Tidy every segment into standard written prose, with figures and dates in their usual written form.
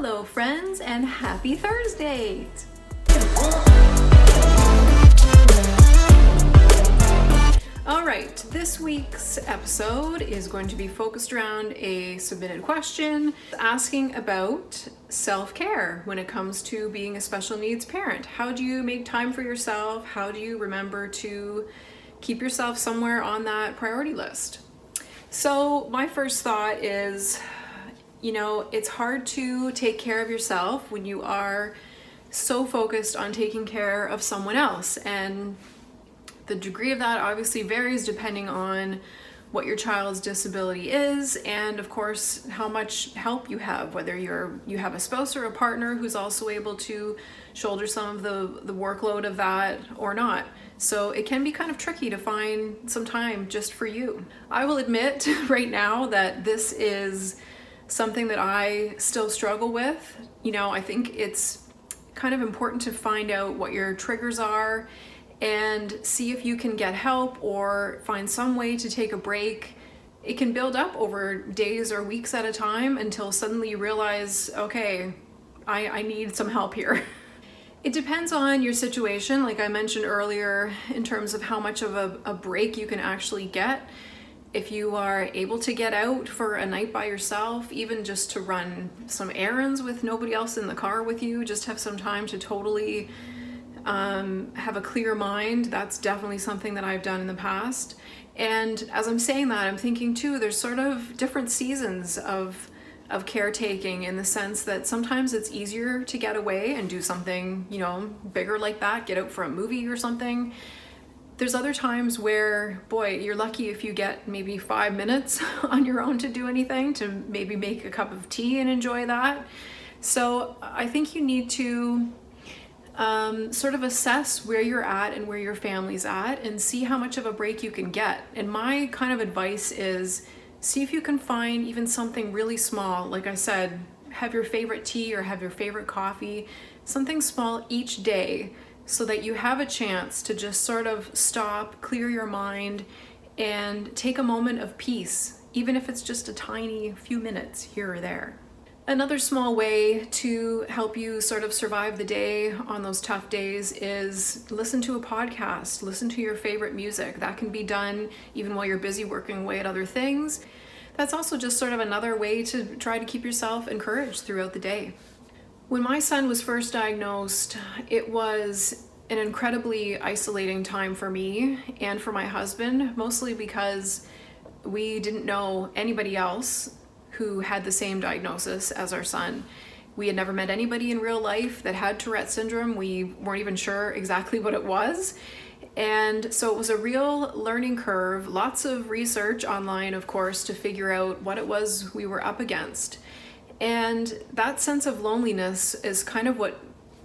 Hello friends, and happy Thursday! Alright, this week's episode is going to be focused around a submitted question asking about self-care when it comes to being a special needs parent. How do you make time for yourself? How do you remember to keep yourself somewhere on that priority list? So my first thought is, it's hard to take care of yourself when you are so focused on taking care of someone else. And the degree of that obviously varies depending on what your child's disability is, and of course how much help you have, whether you have a spouse or a partner who's also able to shoulder some of the workload of that or not. So it can be kind of tricky to find some time just for you. I will admit right now that this is something that I still struggle with. I think it's kind of important to find out what your triggers are and see if you can get help or find some way to take a break. It can build up over days or weeks at a time until suddenly you realize, okay, I need some help here. It depends on your situation, like I mentioned earlier, in terms of how much of a break you can actually get. If you are able to get out for a night by yourself, even just to run some errands with nobody else in the car with you, just have some time to totally have a clear mind, that's definitely something that I've done in the past. And as I'm saying that, I'm thinking too, there's sort of different seasons of caretaking, in the sense that sometimes it's easier to get away and do something, bigger like that, get out for a movie or something. There's other times where, boy, you're lucky if you get maybe 5 minutes on your own to do anything, to maybe make a cup of tea and enjoy that. So I think you need to sort of assess where you're at and where your family's at and see how much of a break you can get. And my kind of advice is, see if you can find even something really small. Like I said, have your favorite tea or have your favorite coffee, something small each day, so that you have a chance to just sort of stop, clear your mind, and take a moment of peace, even if it's just a tiny few minutes here or there. Another small way to help you sort of survive the day on those tough days is listen to a podcast, listen to your favorite music. That can be done even while you're busy working away at other things. That's also just sort of another way to try to keep yourself encouraged throughout the day. When my son was first diagnosed, it was an incredibly isolating time for me and for my husband, mostly because we didn't know anybody else who had the same diagnosis as our son. We had never met anybody in real life that had Tourette syndrome. We weren't even sure exactly what it was. And so it was a real learning curve, lots of research online, of course, to figure out what it was we were up against. And that sense of loneliness is kind of what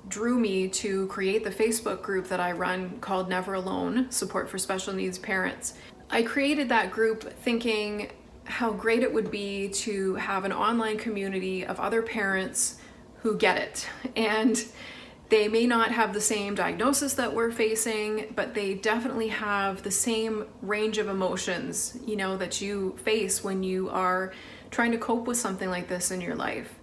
drew me to create the Facebook group that I run called Never Alone, Support for Special Needs Parents. I created that group thinking how great it would be to have an online community of other parents who get it. And they may not have the same diagnosis that we're facing, but they definitely have the same range of emotions, that you face when you are trying to cope with something like this in your life.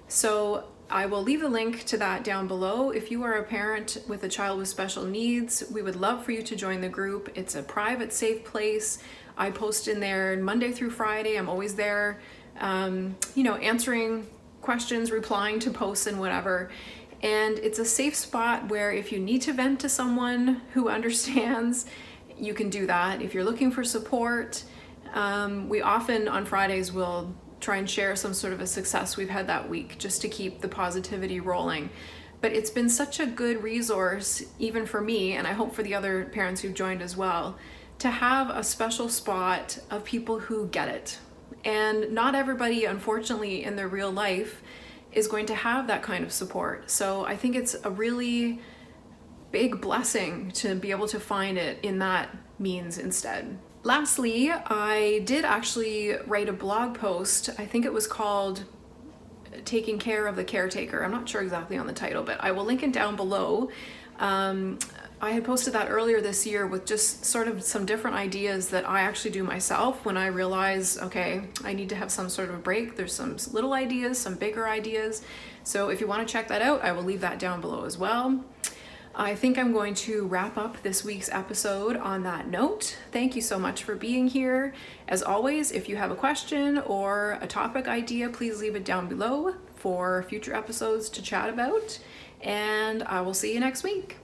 So I will leave a link to that down below. If you are a parent with a child with special needs, we would love for you to join the group. It's a private, safe place. I post in there Monday through Friday. I'm always there, answering questions, replying to posts and whatever. And it's a safe spot where if you need to vent to someone who understands, you can do that. If you're looking for support, we often on Fridays will try and share some sort of a success we've had that week, just to keep the positivity rolling. But it's been such a good resource, even for me, and I hope for the other parents who've joined as well, to have a special spot of people who get it. And not everybody, unfortunately, in their real life is going to have that kind of support. So I think it's a really big blessing to be able to find it in that means instead. Lastly, I did actually write a blog post. I think it was called Taking Care of the Caretaker. I'm not sure exactly on the title, but I will link it down below. I had posted that earlier this year with just sort of some different ideas that I actually do myself when I realize, okay, I need to have some sort of a break. There's some little ideas, some bigger ideas. So if you want to check that out, I will leave that down below as well. I think I'm going to wrap up this week's episode on that note. Thank you so much for being here. As always, if you have a question or a topic idea, please leave it down below for future episodes to chat about. And I will see you next week.